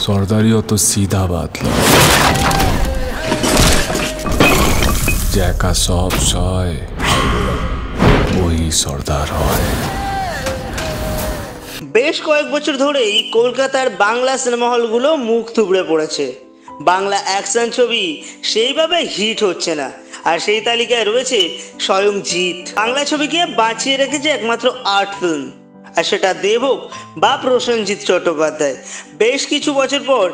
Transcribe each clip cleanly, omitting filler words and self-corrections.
সর্দারিও তো সিধা বাতলা, জ্যাকা সব সয় ওই সর্দার হয়। বেশ কয়েক বছর ধরেই কলকাতার বাংলা সিনেমা হলগুলো মুখ থুবড়ে পড়েছে। বাংলা অ্যাকশন ছবি সেইভাবে হিট হচ্ছে না, আর সেই তালিকায় রয়েছে স্বয়ং জিৎ। বাংলা ছবিকে বাঁচিয়ে রেখেছে একমাত্র আর্ট ফিল্ম, আর সেটা দেব হোক বা প্রসেনজিৎ চট্টোপাধ্যায়। বেশ কিছু বছর পর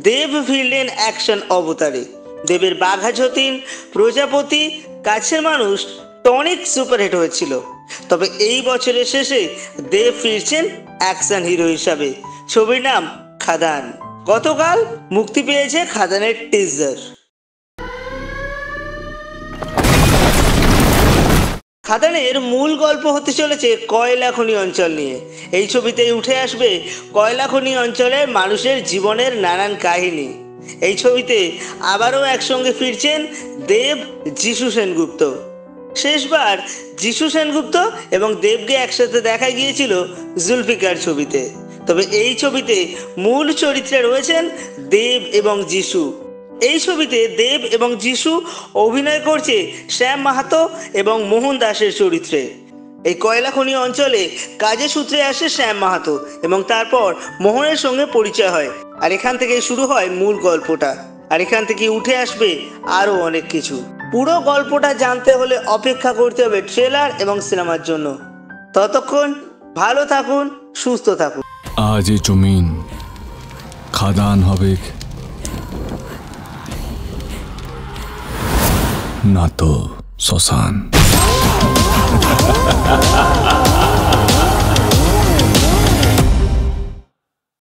দেব ফিরলেন অ্যাকশন অবতারে। দেবের বাঘা যতীন, প্রজাপতি, কাছের মানুষ টনিক সুপারহিট হয়েছিল। তবে এই বছরের শেষে দেব ফিরছেন অ্যাকশন হিরো হিসাবে। ছবির নাম খাদান। গতকাল মুক্তি পেয়েছে খাদানের টিজার। খাদানের মূল গল্প হতে চলেছে কয়লা খনি অঞ্চল নিয়ে। এই ছবিতেই উঠে আসবে কয়লা খনি অঞ্চলের মানুষের জীবনের নানান কাহিনী। এই ছবিতে আবারও একসঙ্গে ফিরছেন দেব, যিশু সেনগুপ্ত। শেষবার যিশু সেনগুপ্ত এবং দেবকে একসাথে দেখা গিয়েছিল জুলফিকার ছবিতে। তবে এই ছবিতে মূল চরিত্রে রয়েছেন দেব এবং যিশু। এই ছবিতে দেব এবং যিশু অভিনয় করছে শ্যাম মাহাতো এবং মোহন দাসের চরিত্রে। এই কয়লা খনি অঞ্চলে কাজের সূত্রে আসে শ্যাম মাহাতো এবং তারপর মোহনের সঙ্গে পরিচয় হয়, আর এখান থেকে শুরু হয় মূল গল্পটা। আর এখান থেকে উঠে আসবে আরও অনেক কিছু। পুরো গল্পটা জানতে হলে অপেক্ষা করতে হবে ট্রেলার এবং সিনেমার জন্য। ততক্ষণ ভালো থাকুন, সুস্থ থাকুন। আজ এই জমিন খাদান হবে না তো শ্মশান।